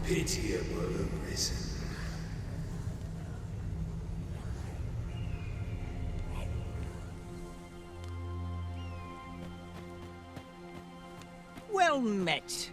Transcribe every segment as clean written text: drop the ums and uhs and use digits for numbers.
Pitiable arisen. Well met.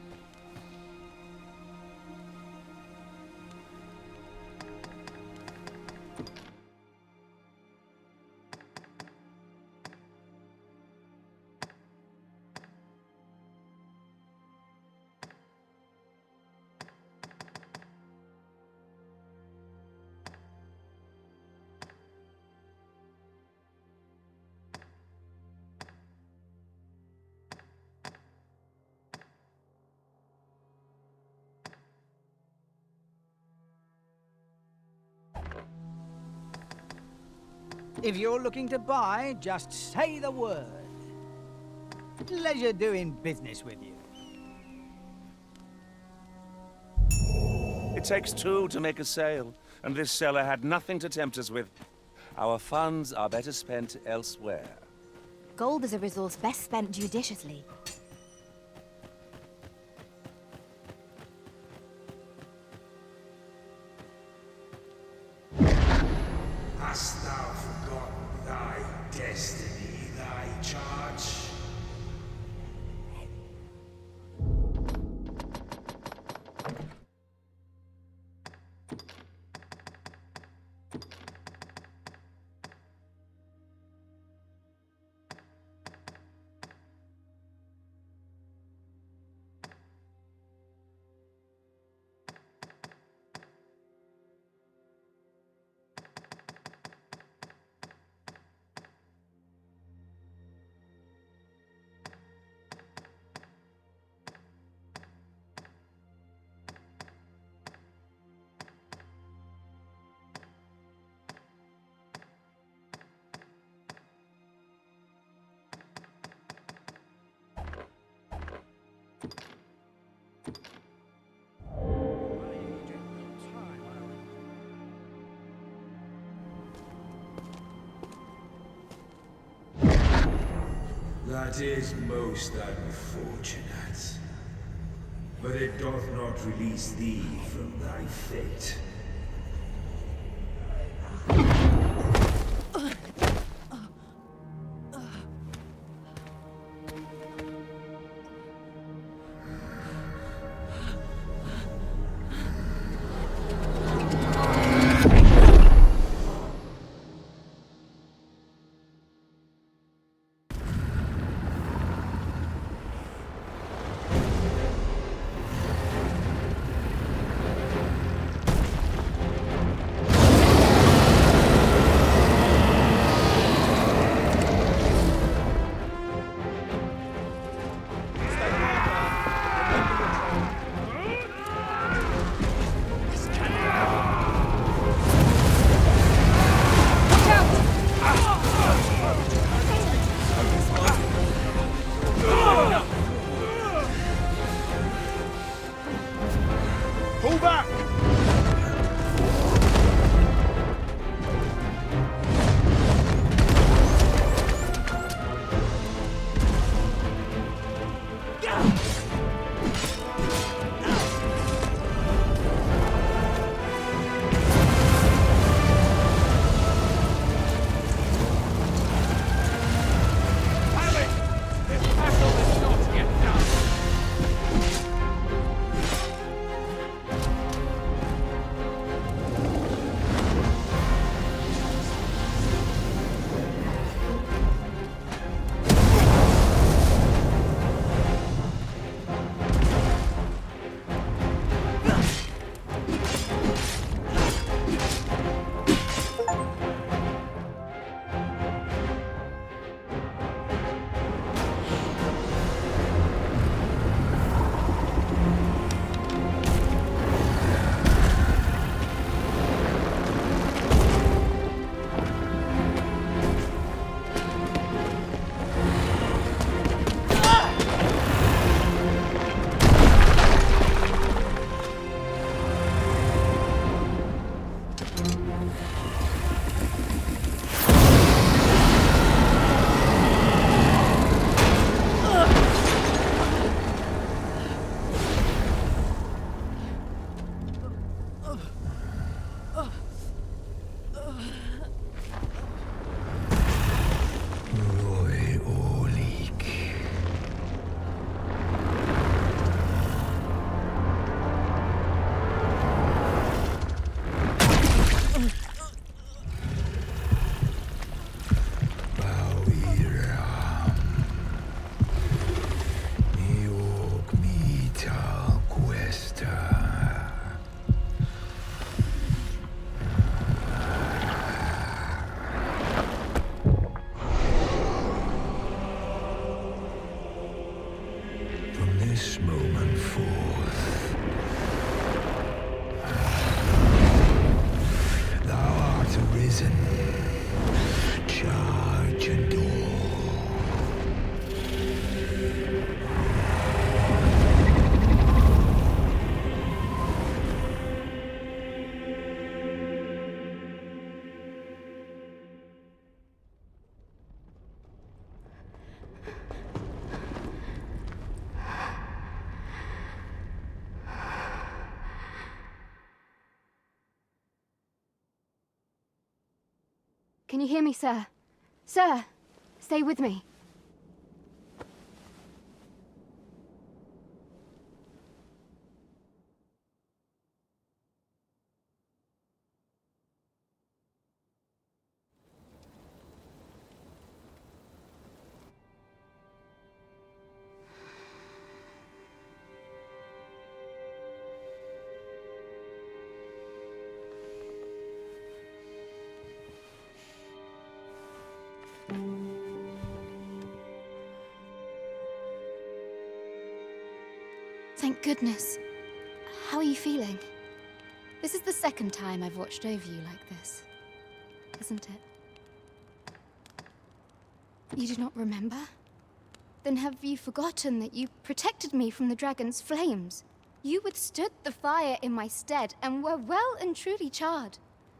If you're looking to buy, just say the word. Pleasure doing business with you. It takes two to make a sale, and this seller had nothing to tempt us with. Our funds are better spent elsewhere. Gold is a resource best spent judiciously. Hast thou forgotten thy destiny, thy charge? That is most unfortunate. But it doth not release thee from thy fate. Pull back! Can you hear me, sir? Sir, stay with me. Thank goodness. How are you feeling? This is the second time I've watched over you like this, isn't it? You do not remember? Then have you forgotten that you protected me from the dragon's flames? You withstood the fire in my stead and were well and truly charred.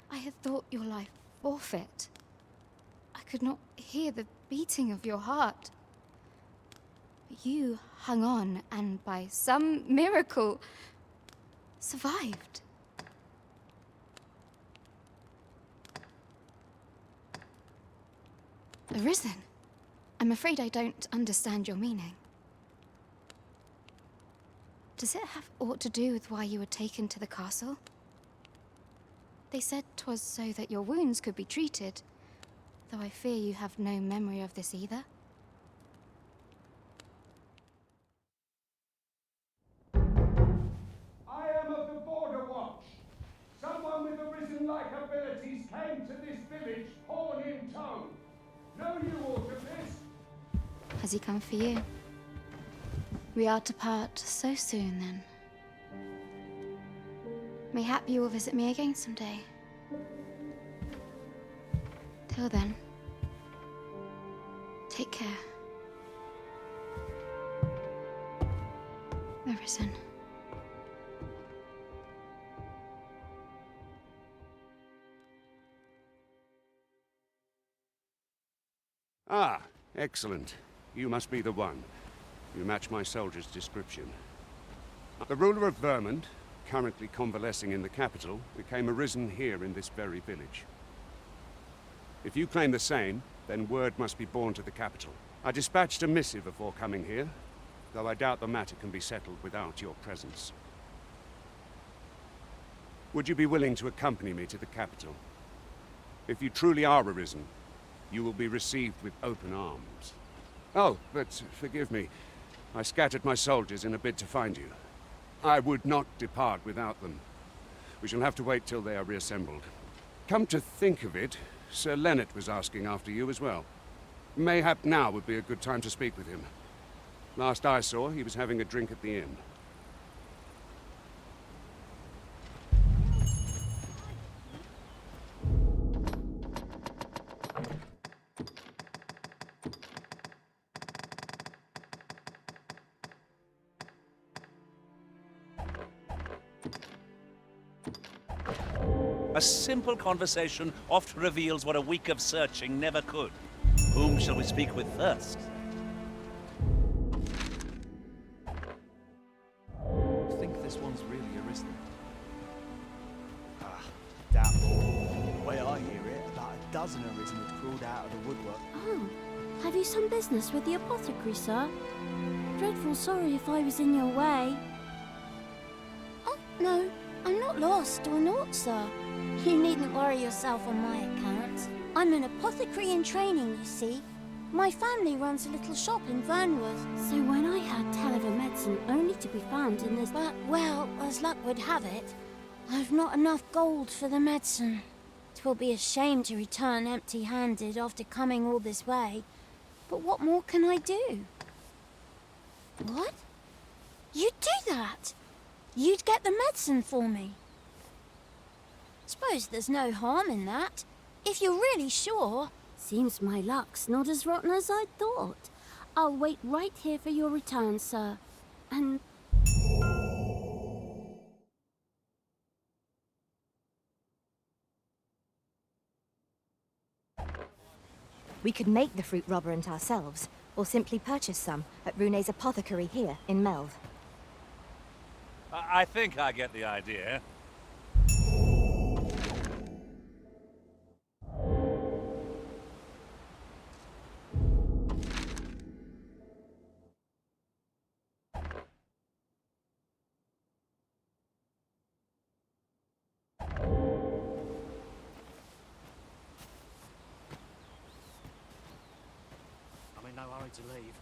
I had thought your life forfeit. I could not hear the beating of your heart. But you hung on and by some miracle survived. Arisen? I'm afraid I don't understand your meaning. Does it have aught to do with why you were taken to the castle? They said 'twas so that your wounds could be treated, though I fear you have no memory of this either. I am of the Border Watch. Someone with Arisen-like abilities came to this village, horn in tow. Know you aught of this? Has he come for you? We are to part so soon, then. Mayhap you will visit me again someday. Till then, take care. Arisen. Ah, excellent. You must be the one. You match my soldier's description. The ruler of Vermont, currently convalescing in the capital, became arisen here in this very village. If you claim the same, then word must be borne to the capital. I dispatched a missive before coming here, though I doubt the matter can be settled without your presence. Would you be willing to accompany me to the capital? If you truly are arisen, you will be received with open arms. Oh, but forgive me. I scattered my soldiers in a bid to find you. I would not depart without them. We shall have to wait till they are reassembled. Come to think of it, Sir Leonard was asking after you as well. Mayhap now would be a good time to speak with him. Last I saw, he was having a drink at the inn. A simple conversation oft reveals what a week of searching never could. Whom shall we speak with first? I think this one's really arisen. Doubtful. The way I hear it, about a dozen arisen have crawled out of the woodwork. Oh, have you some business with the apothecary, sir? Dreadful sorry if I was in your way. Oh, no, I'm not lost or naught, sir. You needn't worry yourself on my account. I'm an apothecary in training, you see. My family runs a little shop in Vernwood. So when I heard tell of a medicine only to be found in this... But, well, as luck would have it, I've not enough gold for the medicine. 'Twill be a shame to return empty-handed after coming all this way. But what more can I do? What? You'd do that? You'd get the medicine for me? Suppose there's no harm in that, if you're really sure. Seems my luck's not as rotten as I thought. I'll wait right here for your return, sir. And... We could make the fruit robberant ourselves, or simply purchase some at Rune's apothecary here in Melv. I think I get the idea. decide to leave.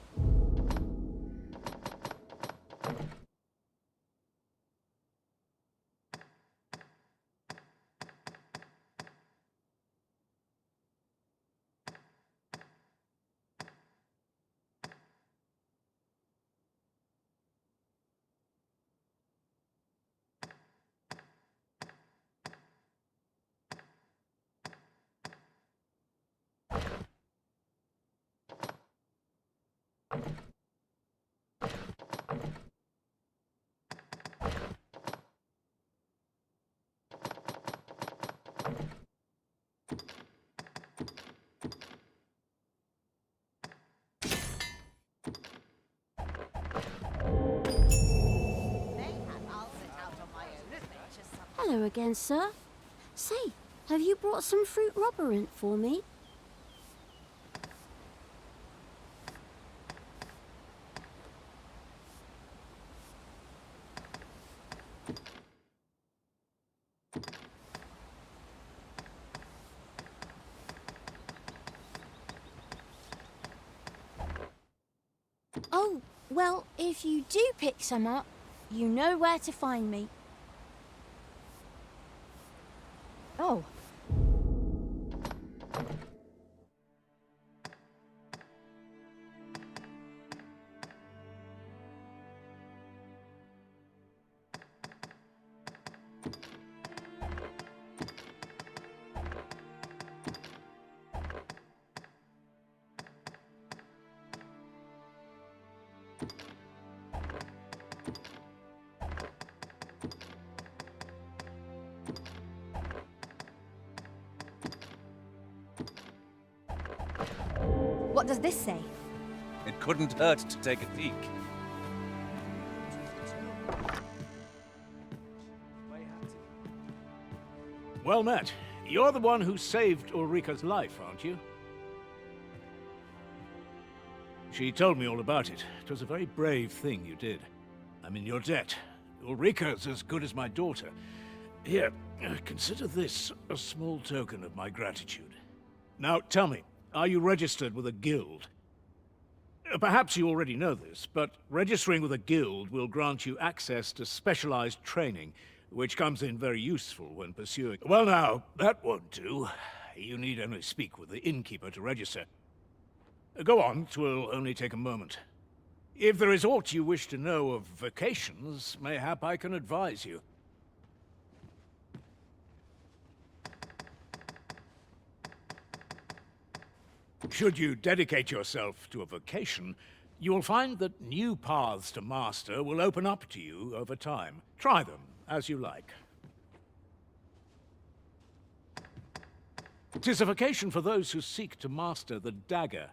Hello again, sir. Say, have you brought some fruit robberant for me? Oh, well, if you do pick some up, you know where to find me. Oh. What does this say? It couldn't hurt to take a peek. Well met. You're the one who saved Ulrika's life, aren't you? She told me all about it. It was a very brave thing you did. I'm in your debt. Ulrika's as good as my daughter. Here, consider this a small token of my gratitude. Now, tell me, are you registered with a guild? Perhaps you already know this, but registering with a guild will grant you access to specialized training, which comes in very useful when pursuing... Well now, that won't do. You need only speak with the innkeeper to register. Go on, 'twill only take a moment. If there is aught you wish to know of vacations, mayhap I can advise you. Should you dedicate yourself to a vocation, you will find that new paths to master will open up to you over time. Try them as you like. 'Tis a vocation for those who seek to master the dagger.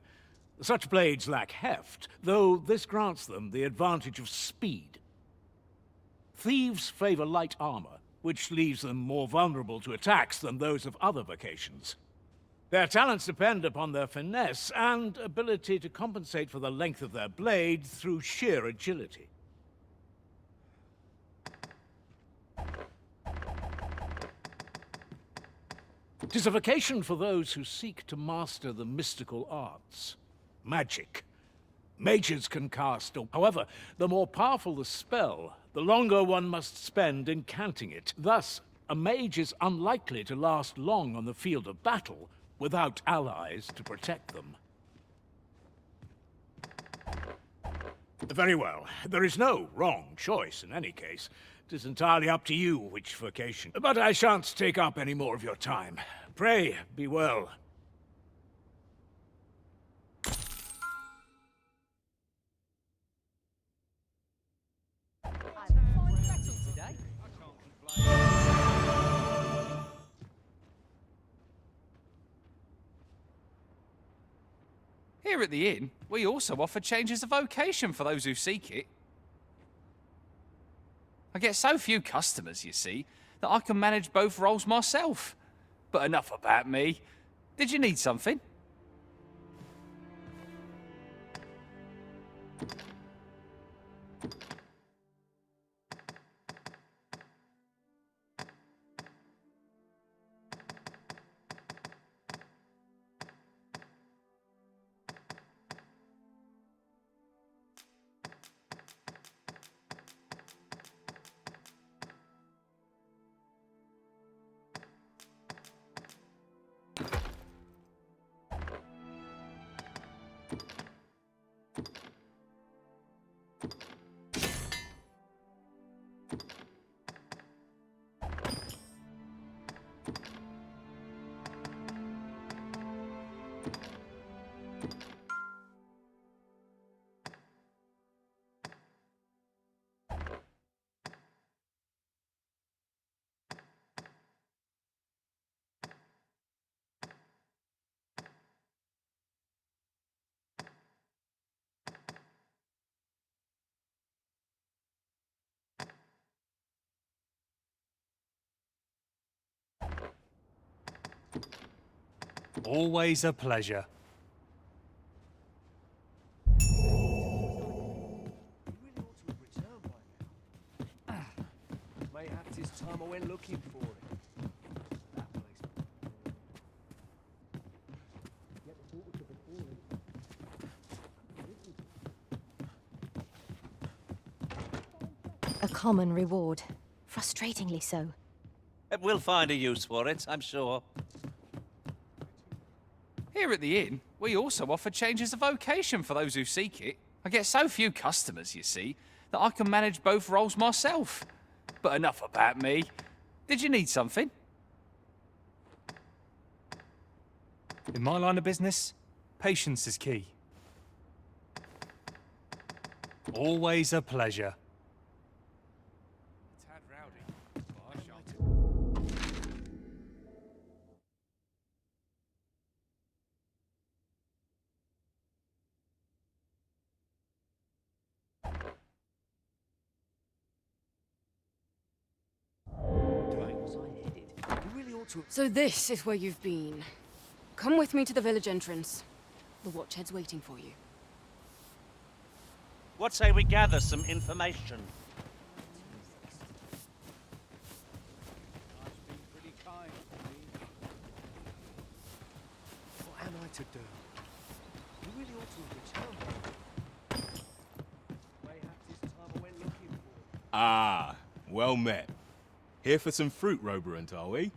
Such blades lack heft, though this grants them the advantage of speed. Thieves favor light armor, which leaves them more vulnerable to attacks than those of other vocations. Their talents depend upon their finesse and ability to compensate for the length of their blade through sheer agility. It is a vocation for those who seek to master the mystical arts. Magic. Mages can cast, however, the more powerful the spell, the longer one must spend incanting it. Thus, a mage is unlikely to last long on the field of battle without allies to protect them. Very well. There is no wrong choice in any case. It is entirely up to you which vocation. But I shan't take up any more of your time. Pray, be well. Here at the inn, we also offer changes of vocation for those who seek it. I get so few customers, you see, that I can manage both roles myself. But enough about me. Did you need something? Always a pleasure. Mayhaps it's time I went looking for it. That place. A common reward. Frustratingly so. We'll find a use for it, I'm sure. Here at the inn, we also offer changes of vocation for those who seek it. I get so few customers, you see, that I can manage both roles myself. But enough about me. Did you need something? In my line of business, patience is key. Always a pleasure. Tad rowdy, but I shan't. So this is where you've been. Come with me to the village entrance. The watchhead's waiting for you. What say we gather some information? Pretty kind. What am I to do? You really ought to return. Mayhaps it's time I went looking for it. Ah, well met. Here for some fruit, Roberant, are we?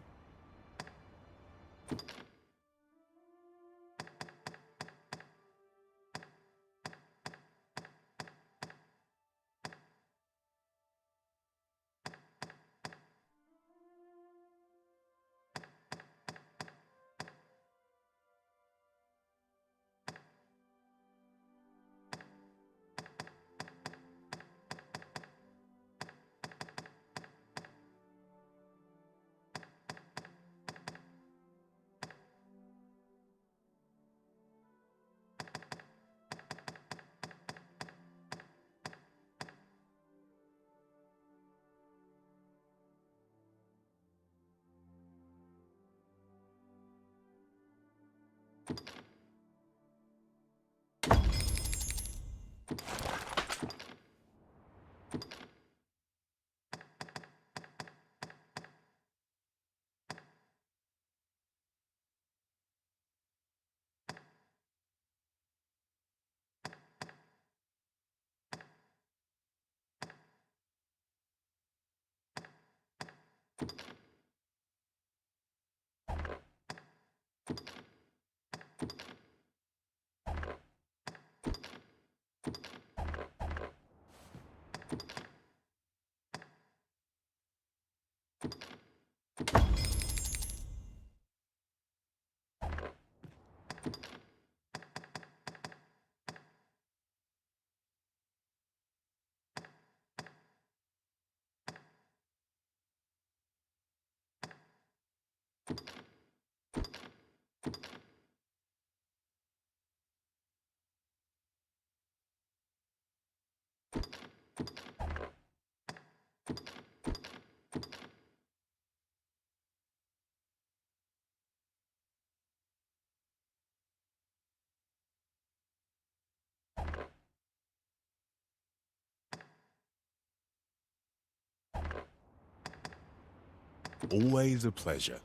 Always a pleasure.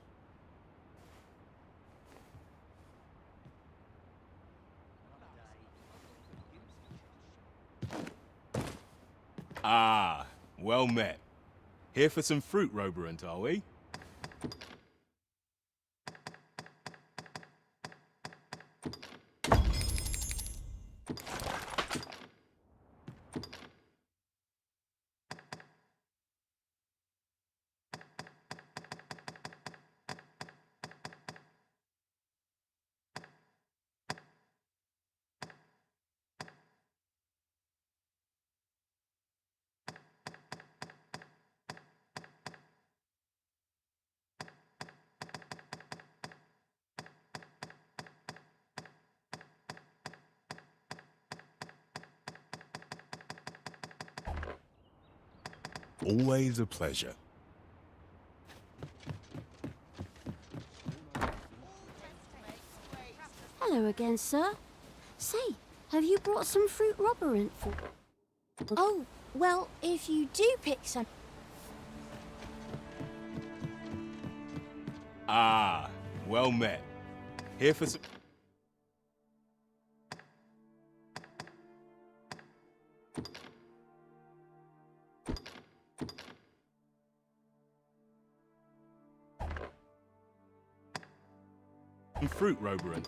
Ah, well met. Here for some fruit, Roberant, are we? Always a pleasure. Hello again, sir. Say, have you brought some fruit robberant for... Oh, well, if you do pick some... Ah, well met. Here for some... fruit, Roberan.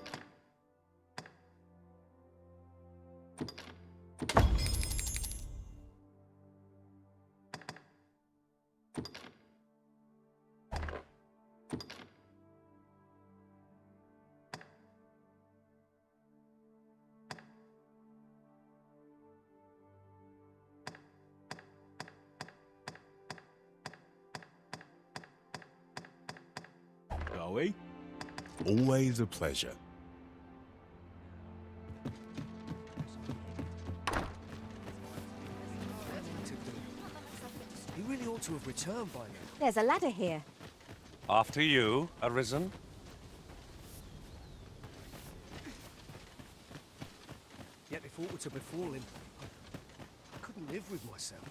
Are we? Always a pleasure. He really ought to have returned by now. There's a ladder here. After you, Arisen. Yet if aught were to befall him, I couldn't live with myself.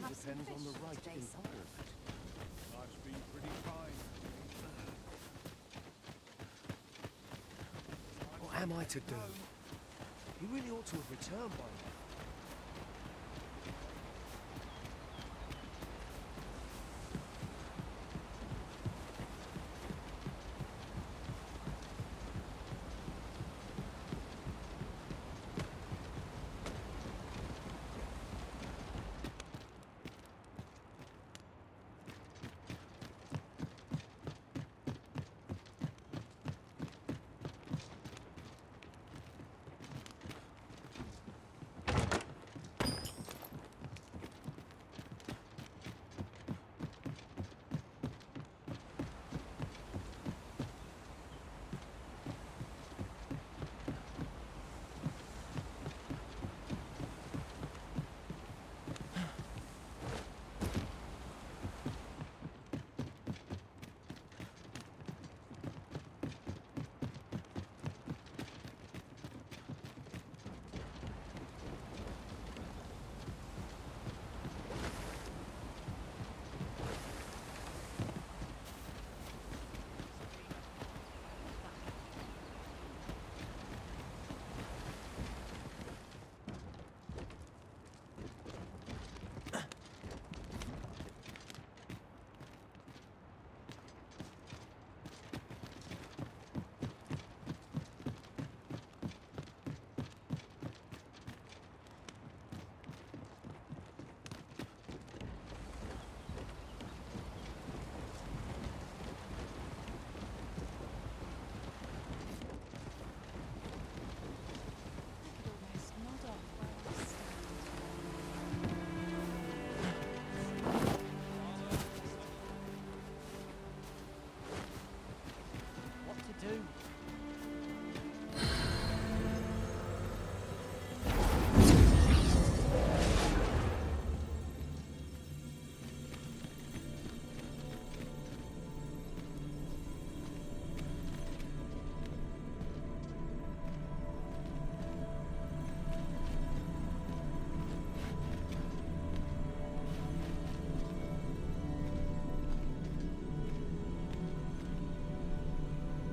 Depends on the right environment. Life's been pretty fine. What am I to do? He really ought to have returned by now.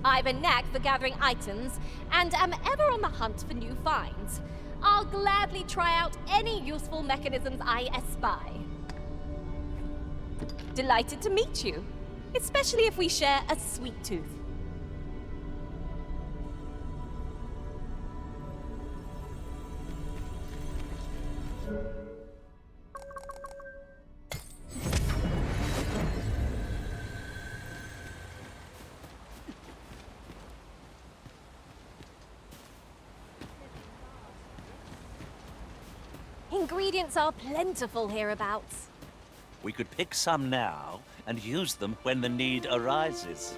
I've a knack for gathering items, and am ever on the hunt for new finds. I'll gladly try out any useful mechanisms I espy. Delighted to meet you, especially if we share a sweet tooth. Ingredients are plentiful hereabouts. We could pick some now and use them when the need arises.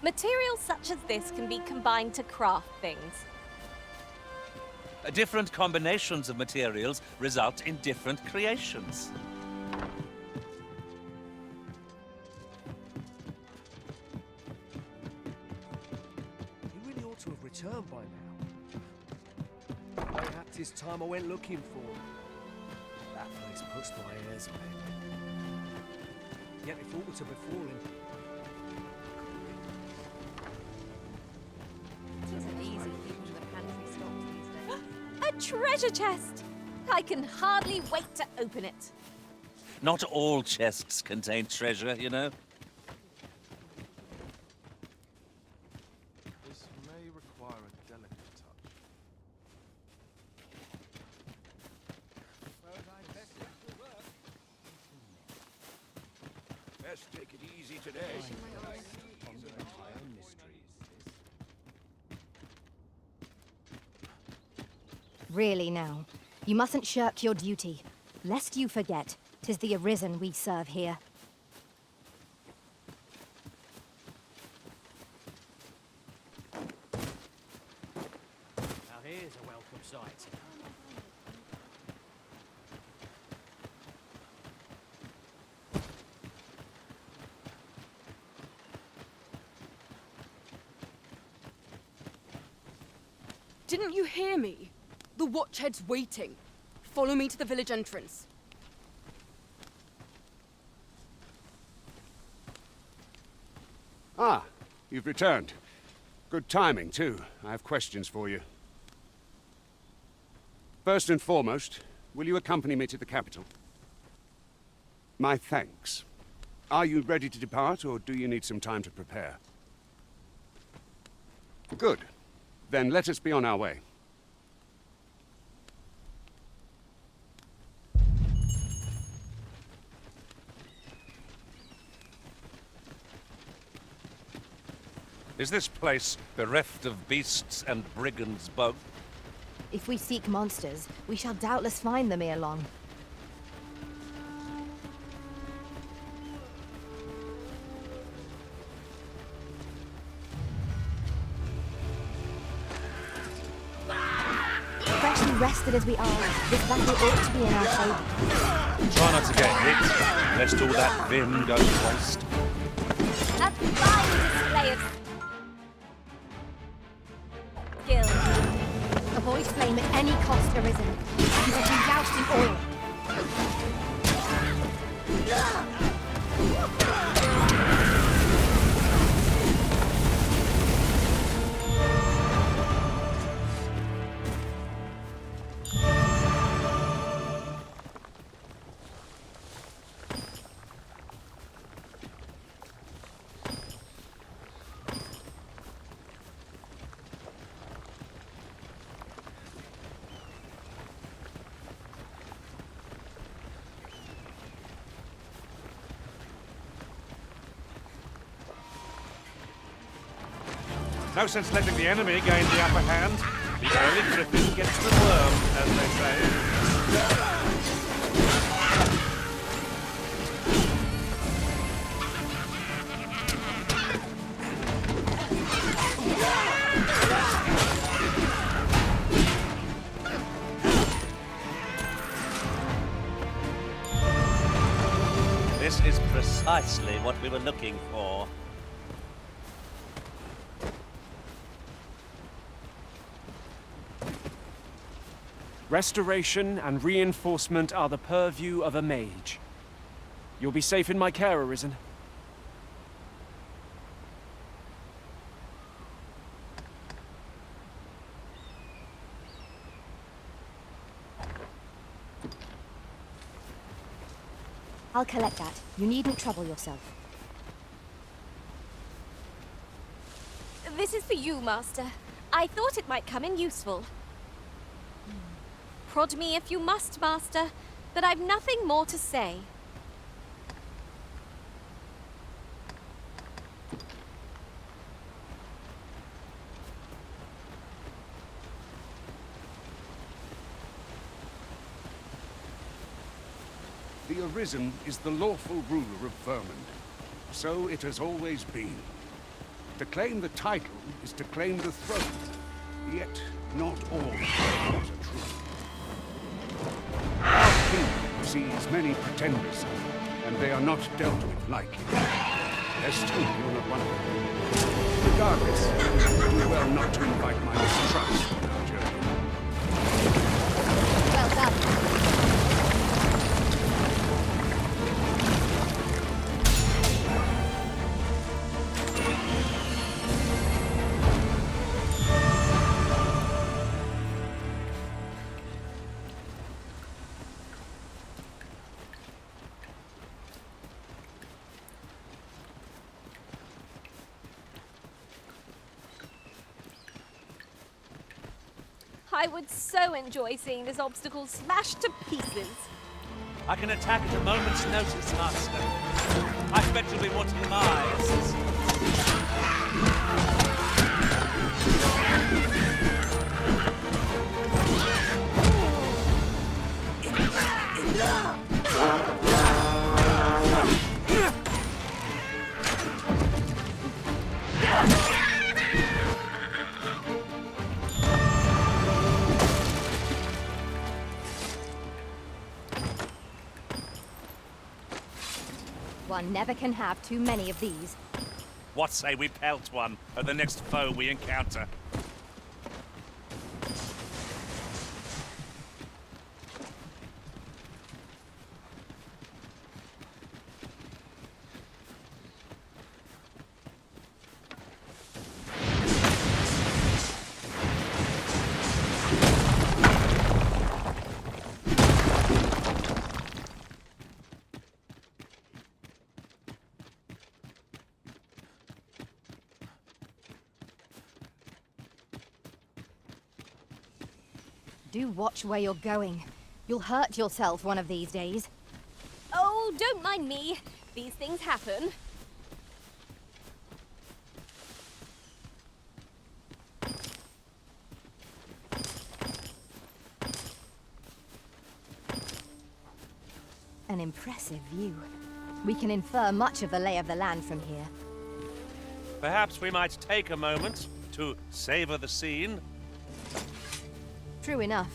Materials such as this can be combined to craft things. Different combinations of materials result in different creations. He really ought to have returned by now. Mayhaps it's time I went looking for him. That place puts my hairs on end. Yet if all were to befall him, A treasure chest! I can hardly wait to open it. Not all chests contain treasure, you know. This may require a delicate touch. Best take it easy today. Really now, you mustn't shirk your duty, lest you forget 'tis the Arisen we serve here. now here's a welcome sight. Didn't you hear me? The Watchhead's waiting. Follow me to the village entrance. Ah, you've returned. Good timing, too. I have questions for you. First and foremost, will you accompany me to the capital? My thanks. Are you ready to depart, or do you need some time to prepare? Good. Then let us be on our way. Is this place bereft of beasts and brigands both? If we seek monsters, we shall doubtless find them ere long. Freshly rested as we are, this battle ought to be in our favor. Try not to get hit, lest all that vim go to waste. A fine display of skill. Avoid flame at any cost, Arisen. You have been doused in oil. No sense letting the enemy gain the upper hand. The early griffin gets the worm, as they say. This is precisely what we were looking for. Restoration and reinforcement are the purview of a mage. You'll be safe in my care, Arisen. I'll collect that. You needn't trouble yourself. This is for you, Master. I thought it might come in useful. Prod me if you must, Master, but I've nothing more to say. The Arisen is the lawful ruler of Vermund. So it has always been. To claim the title is to claim the throne. Yet, not all reports are true. Our king sees many pretenders, and they are not dealt with lightly. Lest you're not one of them. Regardless, do well not to invite my mistrust on our journey. Well done. I would so enjoy seeing this obstacle smashed to pieces. I can attack at a moment's notice, Master. I bet you'll be wanting my assistance. One never can have too many of these. What say we pelt one at the next foe we encounter? Do watch where you're going. You'll hurt yourself one of these days. Oh, don't mind me. These things happen. An impressive view. We can infer much of the lay of the land from here. Perhaps we might take a moment to savor the scene. True enough.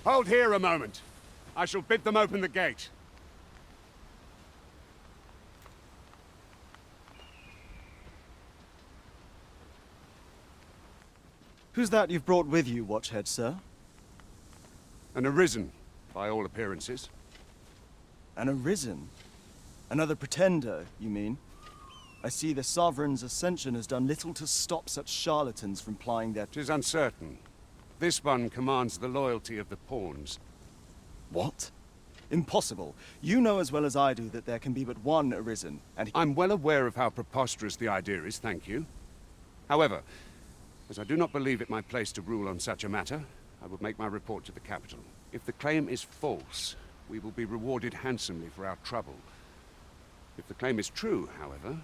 Hold here a moment. I shall bid them open the gate. Who's that you've brought with you, Watchhead, sir? An arisen, by all appearances. An arisen? Another pretender, you mean? I see the Sovereign's ascension has done little to stop such charlatans from plying their... 'Tis uncertain. This one commands the loyalty of the pawns. What? Impossible. You know as well as I do that there can be but one arisen, and I'm well aware of how preposterous the idea is, thank you. However, as I do not believe it my place to rule on such a matter, I will make my report to the capital. If the claim is false, we will be rewarded handsomely for our trouble. If the claim is true, however,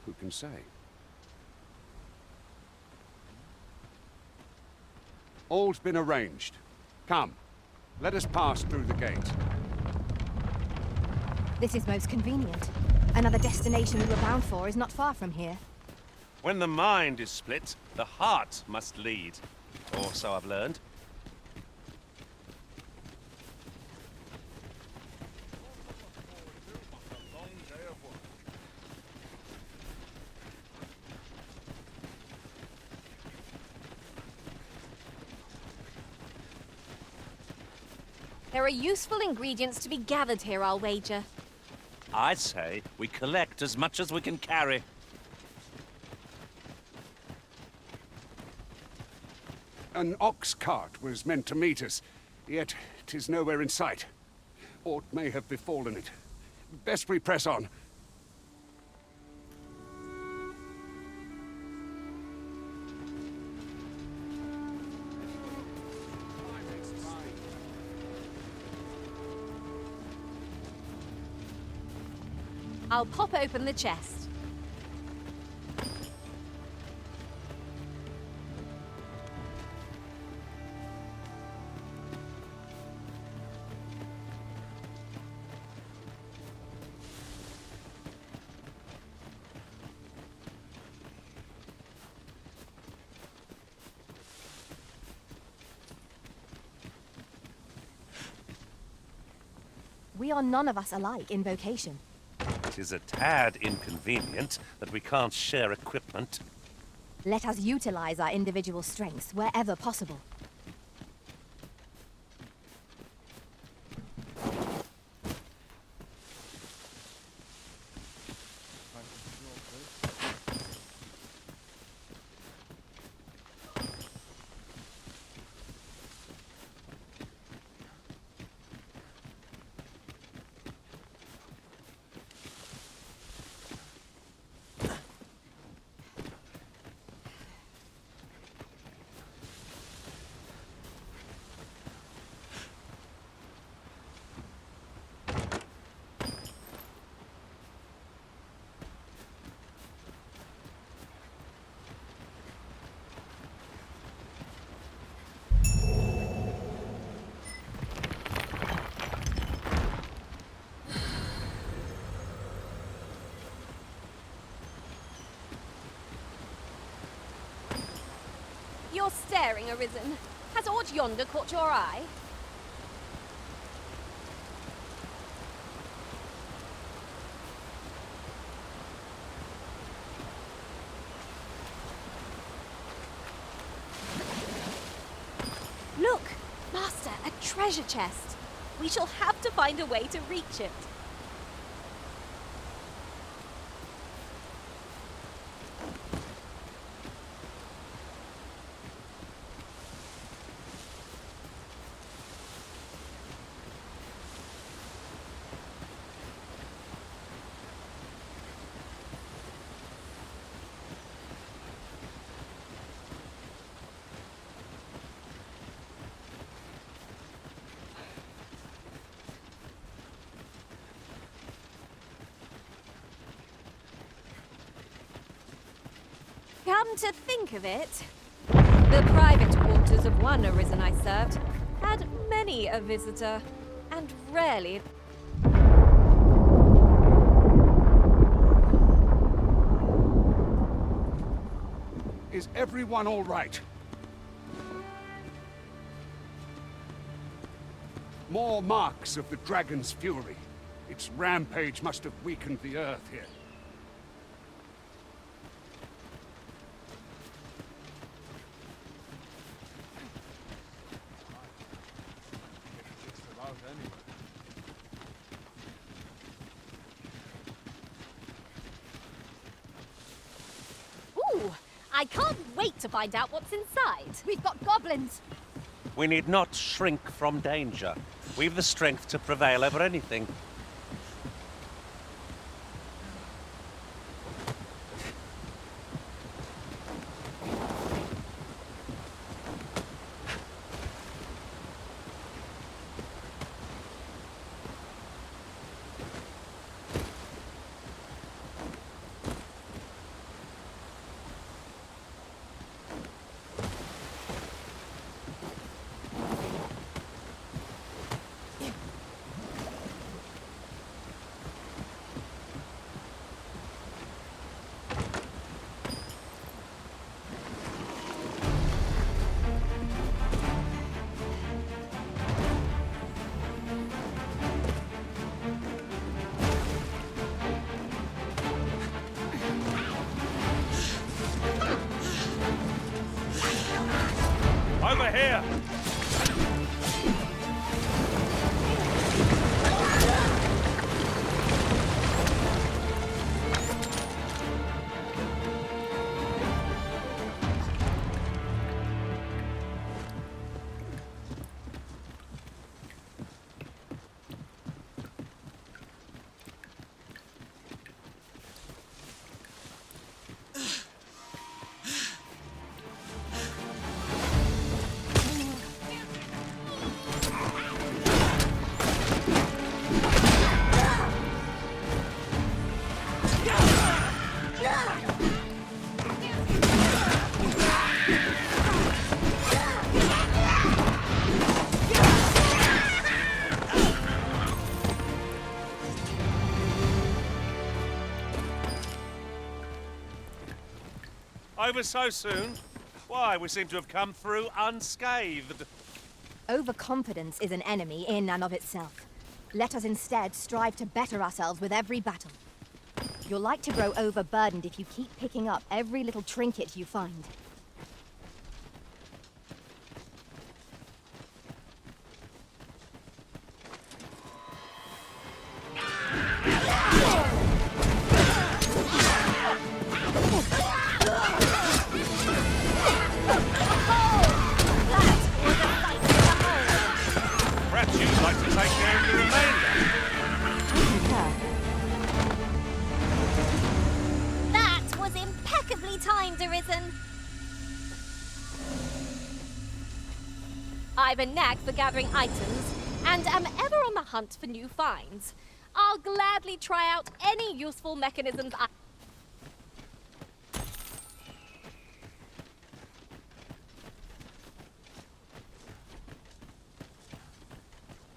who can say? All's been arranged. Come, let us pass through the gate. This is most convenient. Another destination we were bound for is not far from here. When the mind is split, the heart must lead. Or so I've learned. There are useful ingredients to be gathered here, I'll wager. I say we collect as much as we can carry. An ox cart was meant to meet us, yet 'tis nowhere in sight. Aught may have befallen it. Best we press on. I'll pop open the chest. We are none of us alike in vocation. It is a tad inconvenient that we can't share equipment. Let us utilize our individual strengths wherever possible. You're staring, Arisen. Has aught yonder caught your eye? Look! Master, a treasure chest. We shall have to find a way to reach it. Come to think of it, the private quarters of one Arisen I served had many a visitor, and rarely... Is everyone all right? More marks of the dragon's fury. Its rampage must have weakened the earth here. Ooh! I can't wait to find out what's inside. We've got goblins! We need not shrink from danger. We've the strength to prevail over anything. Over so soon? Why, we seem to have come through unscathed. Overconfidence is an enemy in and of itself. Let us instead strive to better ourselves with every battle. You're like to grow overburdened if you keep picking up every little trinket you find. Perhaps you'd like to take care of the remainder. That was impeccably timed, Arisen. I've a knack for gathering items, and am ever on the hunt for new finds. I'll gladly try out any useful mechanisms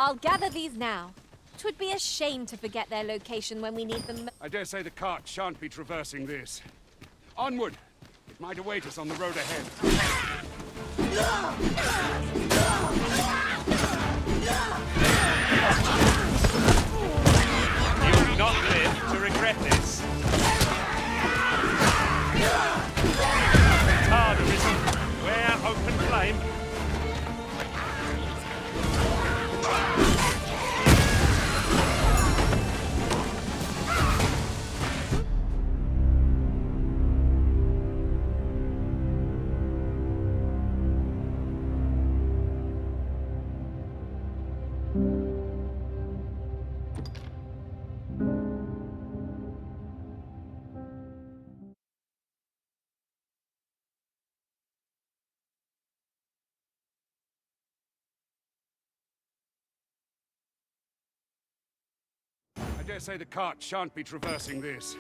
I'll gather these now. 'Twould be a shame to forget their location when we need them. I dare say the cart shan't be traversing this. Onward! It might await us on the road ahead. You will not live to regret this. Hard, Arisen. Wear open flame. I dare say the cart shan't be traversing this.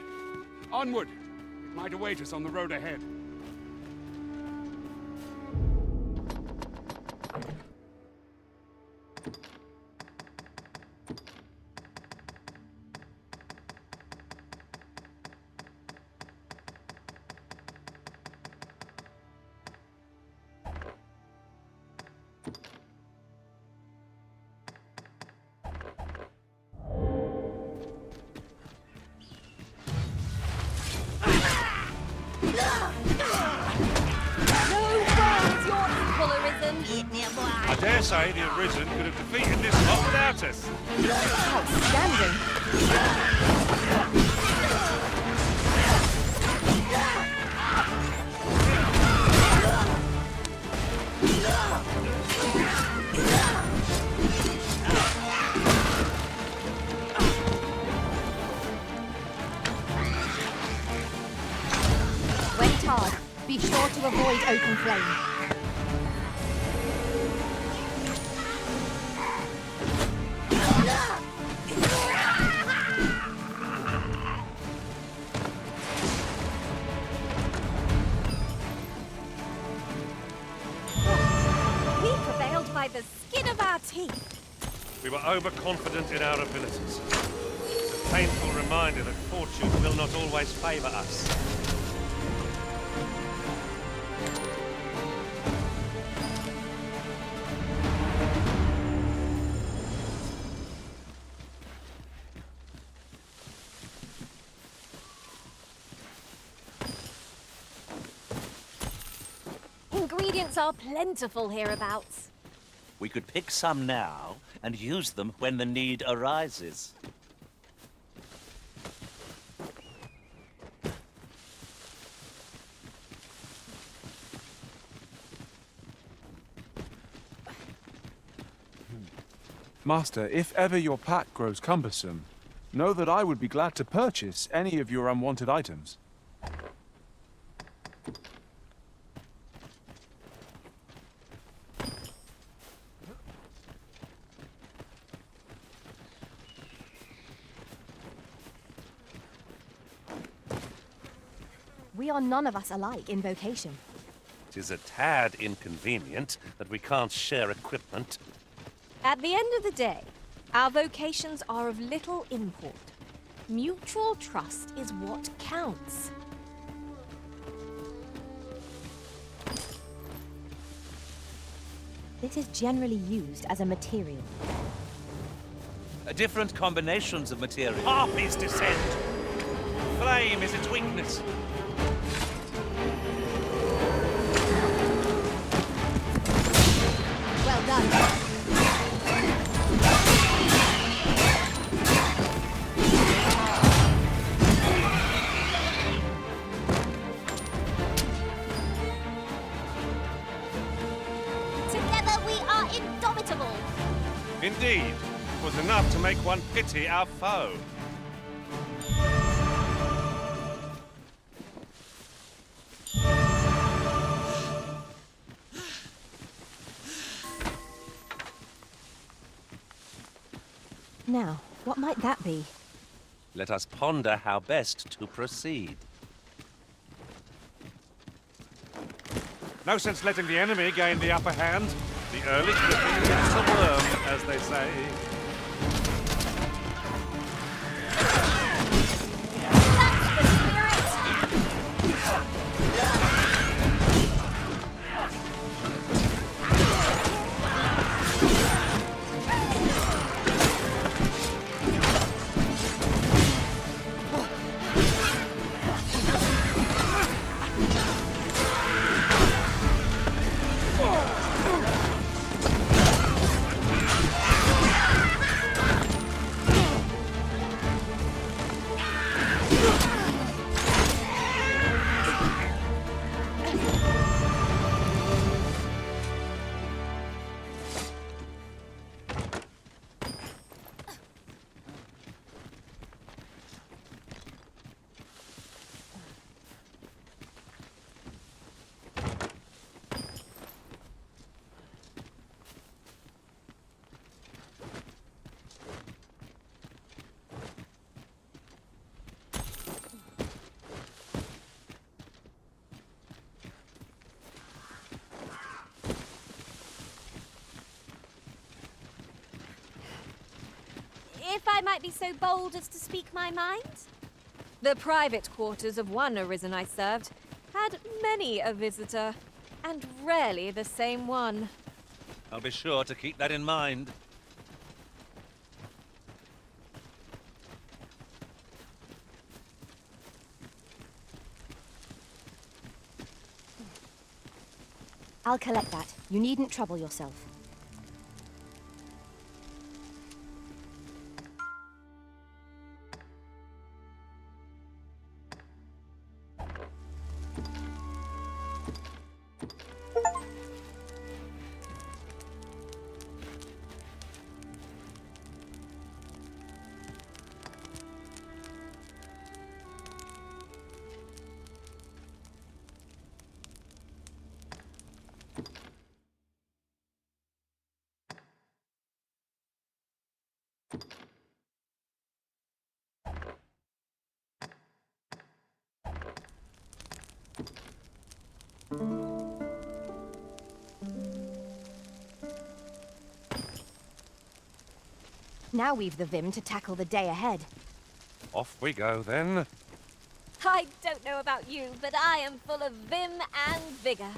Onward! It might await us on the road ahead. I dare say the Arisen could have defeated this lot without us. Outstanding. Wait hard. Be sure to avoid open flame. By the skin of our teeth. We were overconfident in our abilities. It's a painful reminder that fortune will not always favor us. Ingredients are plentiful hereabouts. We could pick some now and use them when the need arises. Master, if ever your pack grows cumbersome, know that I would be glad to purchase any of your unwanted items. We are none of us alike in vocation. It is a tad inconvenient that we can't share equipment. At the end of the day, our vocations are of little import. Mutual trust is what counts. This is generally used as a material. Different combinations of material. Harpies descend. Flame is its weakness. Well done. Together we are indomitable. Indeed, it was enough to make one pity our foe. Now, what might that be? Let us ponder how best to proceed. No sense letting the enemy gain the upper hand. The early clipping gets the worm, as they say. If I might be so bold as to speak my mind. The private quarters of one Arisen I served had many a visitor, and rarely the same one. I'll be sure to keep that in mind. I'll collect that. You needn't trouble yourself. Now we've the vim to tackle the day ahead. Off we go, then. I don't know about you, but I am full of vim and vigor.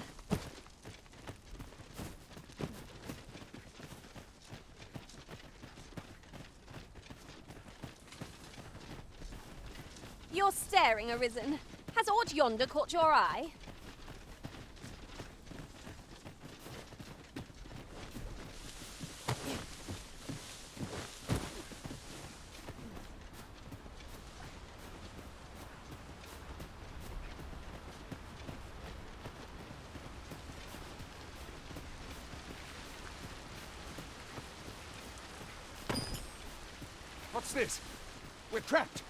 You're staring, Arisen. Has aught yonder caught your eye? What's this? We're trapped.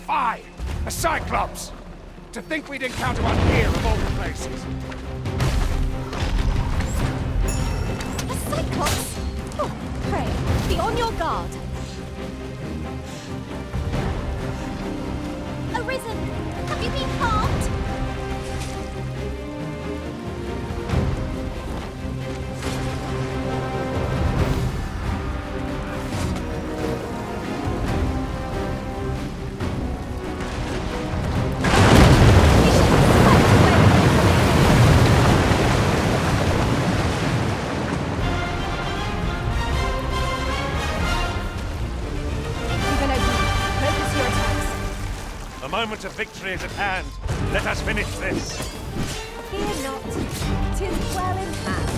Fie! A Cyclops! To think we'd encounter one here of all the places. A Cyclops? Oh, pray, be on your guard. Arisen, have you been harmed? moment of victory is at hand. Let us finish this. Fear not. 'Tis well in hand.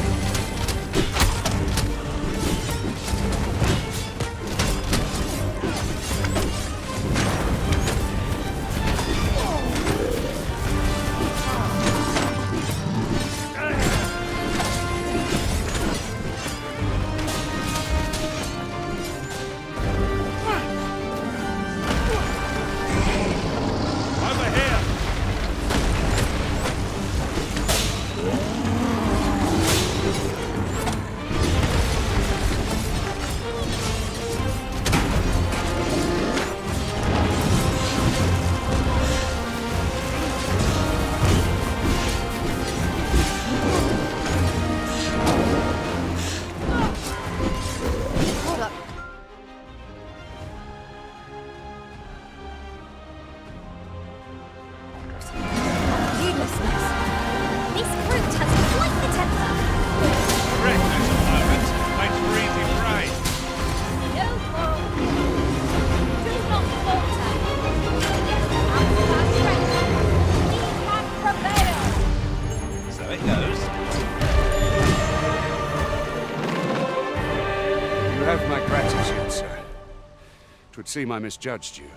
Seem I misjudged you.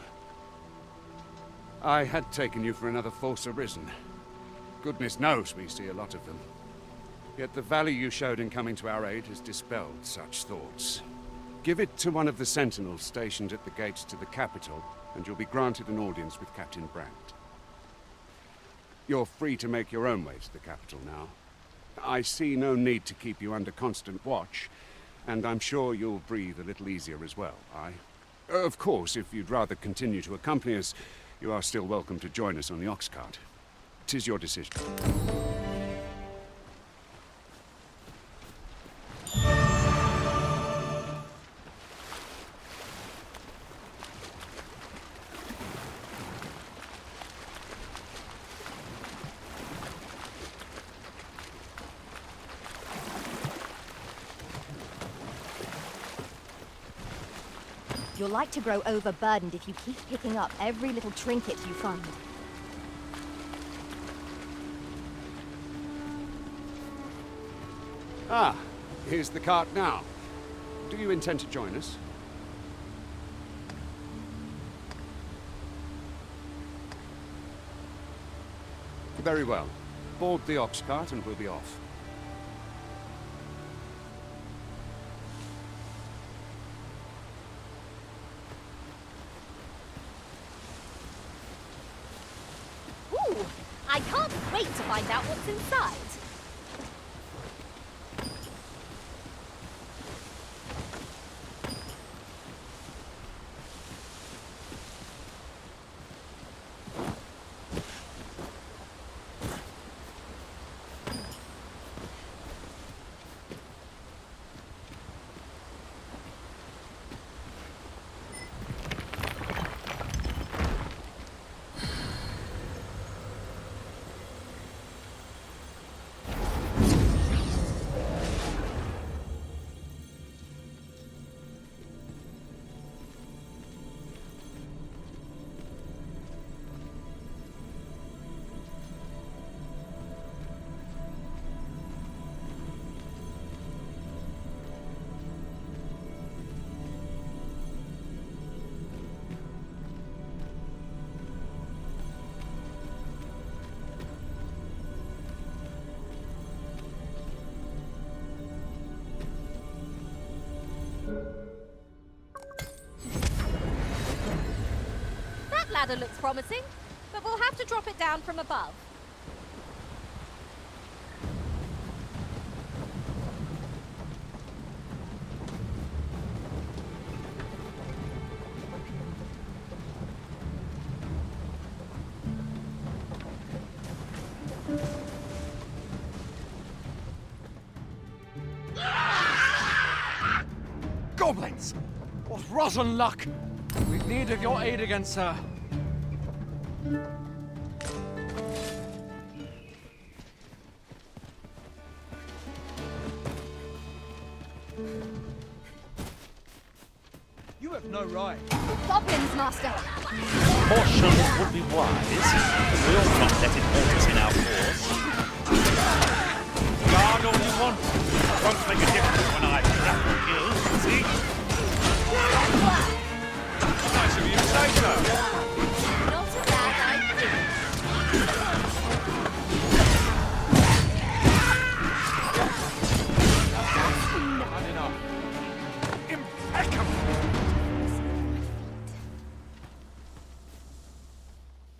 I had taken you for another false arisen. Goodness knows we see a lot of them. Yet the value you showed in coming to our aid has dispelled such thoughts. Give it to one of the sentinels stationed at the gates to the capital, and you'll be granted an audience with Captain Brandt. You're free to make your own way to the capital now. I see no need to keep you under constant watch, and I'm sure you'll breathe a little easier as well, aye? Of course, if you'd rather continue to accompany us, you are still welcome to join us on the ox cart. 'Tis your decision. You're like to grow overburdened if you keep picking up every little trinket you find. Ah, here's the cart now. Do you intend to join us? Very well. Board the ox cart and we'll be off. I can't wait to find out what's inside. That ladder looks promising, but we'll have to drop it down from above. Goblins! What rotten luck! We've need of your aid against her. You have no right. Goblins, Master! Caution would be wise. We ought not let it halt us in our course. Guard all you want. It won't make a difference when I grapple you, see? Nice of you to say so. Not a bad idea. Had enough. Impeccable!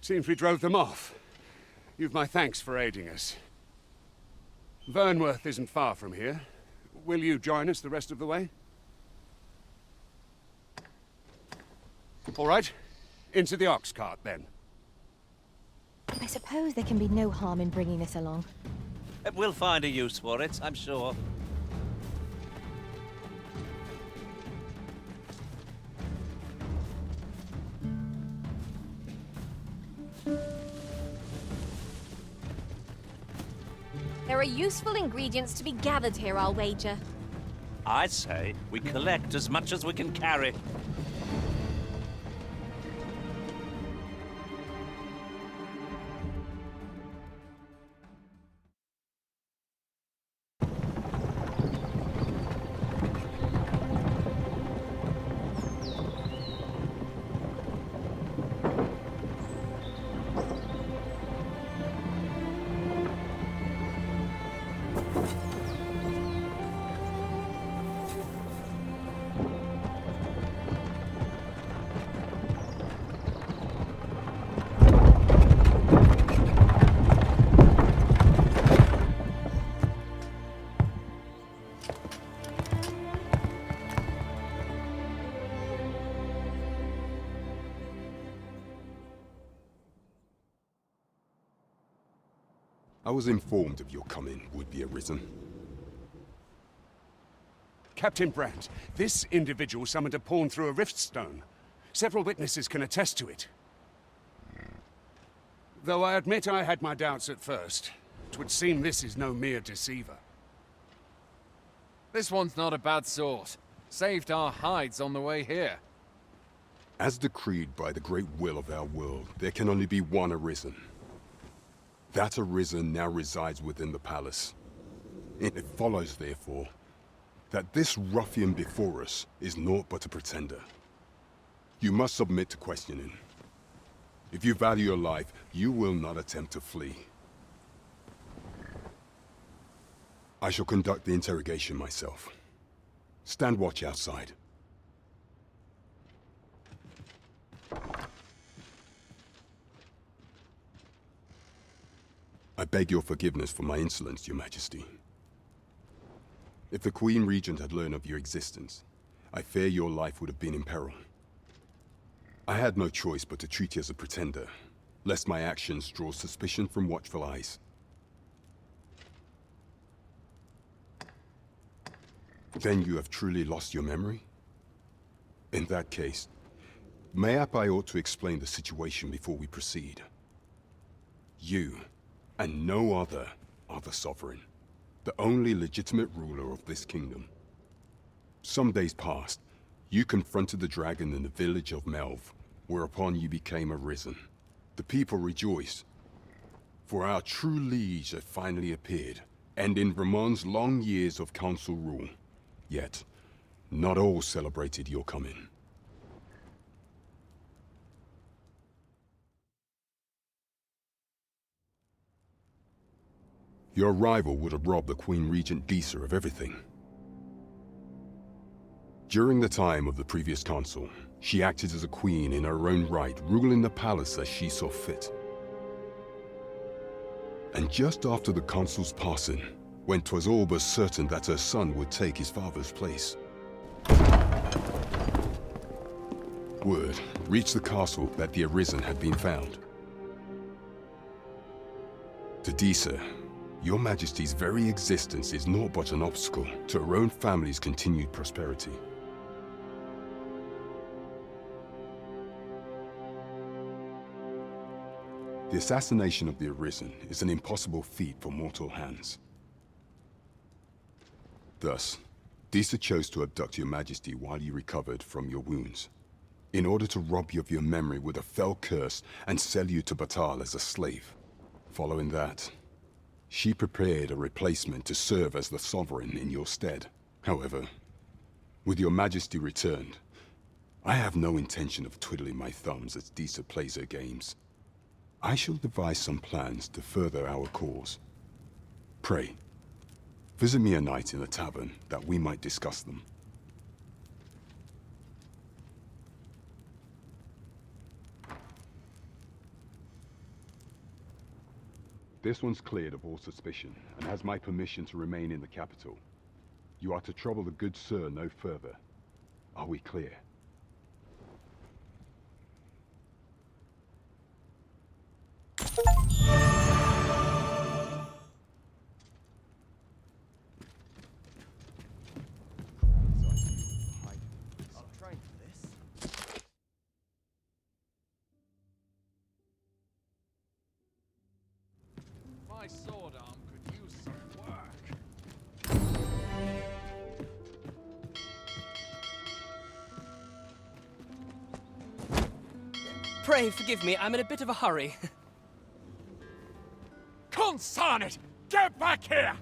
Seems we drove them off. You've my thanks for aiding us. Vernworth isn't far from here. Will you join us the rest of the way? All right. Into the ox cart, then. I suppose there can be no harm in bringing this along. We'll find a use for it, I'm sure. There are useful ingredients to be gathered here, I'll wager. I say we collect as much as we can carry. I was informed of your coming, would-be Arisen. Captain Brandt, this individual summoned a pawn through a rift stone. Several witnesses can attest to it. Though I admit I had my doubts at first. 'Twould seem this is no mere deceiver. This one's not a bad sort. Saved our hides on the way here. As decreed by the great will of our world, there can only be one Arisen. That Arisen now resides within the palace. It follows, therefore, that this ruffian before us is naught but a pretender. You must submit to questioning. If you value your life, you will not attempt to flee. I shall conduct the interrogation myself. Stand watch outside. I beg your forgiveness for my insolence, Your Majesty. If the Queen Regent had learned of your existence, I fear your life would have been in peril. I had no choice but to treat you as a pretender, lest my actions draw suspicion from watchful eyes. Then you have truly lost your memory? In that case, mayhap I ought to explain the situation before we proceed. You, and no other, are the Sovereign, the only legitimate ruler of this kingdom. Some days past, you confronted the dragon in the village of Melv, whereupon you became Arisen. The people rejoiced, for our true liege had finally appeared, ending Ramon's long years of council rule. Yet, not all celebrated your coming. Your arrival would have robbed the Queen Regent Disa of everything. During the time of the previous council, she acted as a queen in her own right, ruling the palace as she saw fit. And just after the council's passing, when 'twas all but certain that her son would take his father's place, word reached the castle that the Arisen had been found. To Disa, Your Majesty's very existence is naught but an obstacle to her own family's continued prosperity. The assassination of the Arisen is an impossible feat for mortal hands. Thus, Disa chose to abduct Your Majesty while you recovered from your wounds. in order to rob you of your memory with a fell curse and sell you to Batal as a slave. Following that, she prepared a replacement to serve as the sovereign in your stead. However, with your majesty returned, I have no intention of twiddling my thumbs as Disa plays her games. I shall devise some plans to further our cause. Pray, visit me a night in the tavern that we might discuss them. This one's cleared of all suspicion and has my permission to remain in the capital. You are to trouble the good sir no further. Are we clear? My sword arm could use some work. Pray forgive me, I'm in a bit of a hurry. Consign it! Get back here!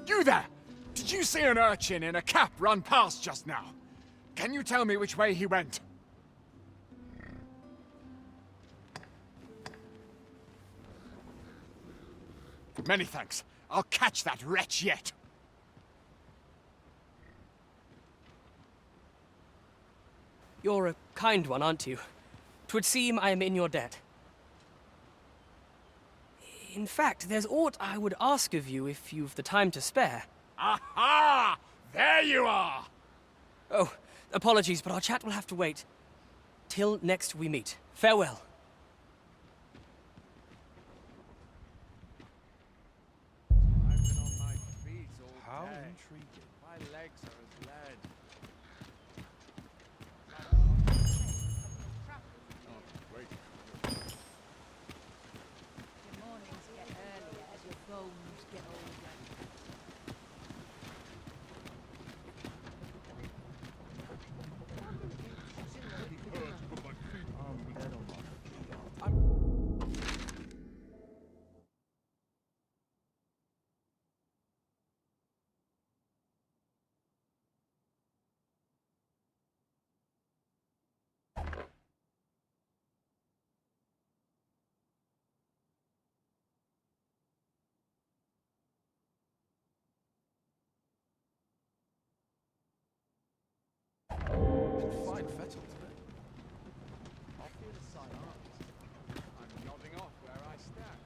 You there! Did you see an urchin in a cap run past just now? Can you tell me which way he went? Many thanks. I'll catch that wretch yet. You're a kind one, aren't you? 'Twould seem I am in your debt. In fact, there's aught I would ask of you if you've the time to spare. Aha! There you are! Oh, apologies, but our chat will have to wait. Till next we meet. Farewell. I've been on my feet all day. How intriguing. My legs are as lead. Your mornings get earlier as your bones get older. Fine fettle today. I'll feel the sign up. I'm nodding off where I stand.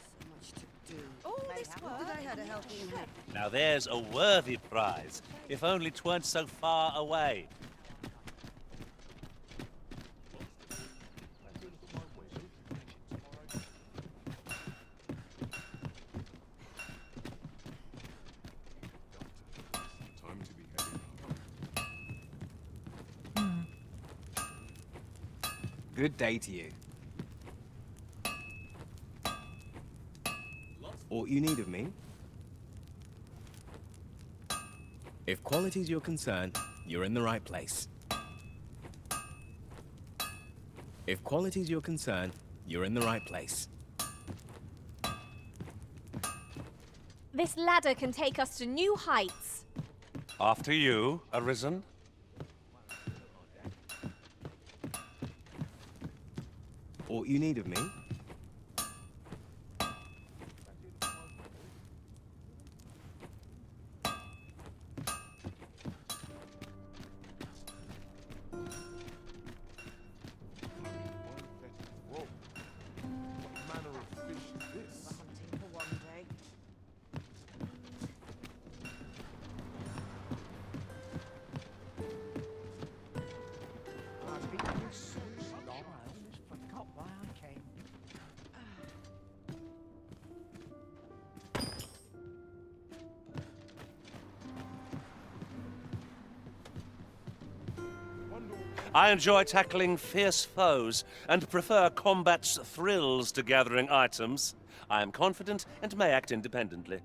So much to do. All this work. Did I had a helping hand? Now there's a worthy prize, if only 'tweren't so far away. Good day to you. Aught you need of me? If quality's your concern, you're in the right place. If quality's your concern, you're in the right place. This ladder can take us to new heights. After you, Arisen. Aught you need of me? I've been here so long, I almost forgot why I came. I enjoy tackling fierce foes and prefer combat's thrills to gathering items. I am confident and may act independently.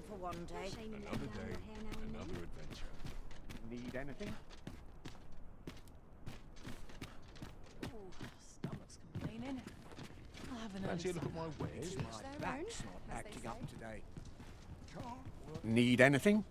For one day. Another day, another adventure. Need anything? Stomach's complaining. I'll have an Fancy a early look at my supper. wares? Each My their back's own, not as they acting say. up today. Need anything?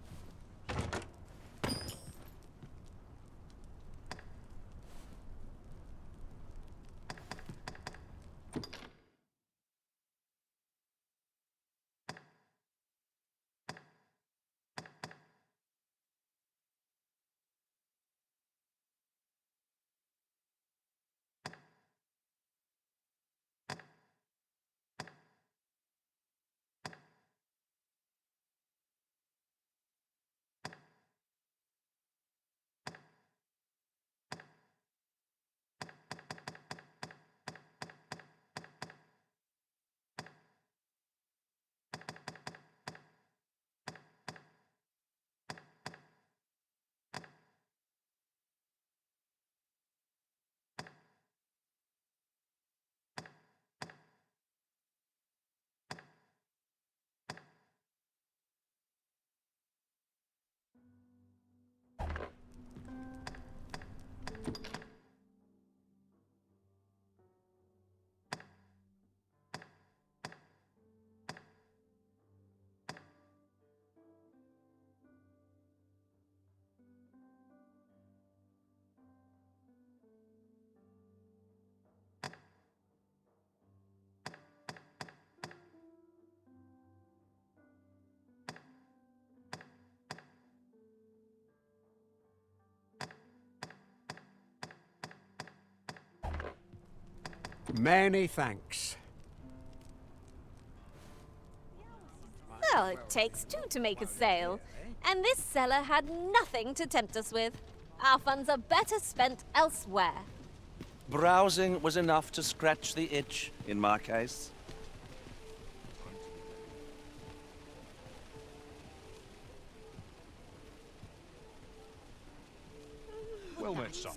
Many thanks. Well, it takes two to make a sale. And this seller had nothing to tempt us with. Our funds are better spent elsewhere. Browsing was enough to scratch the itch, in my case. Well met, son.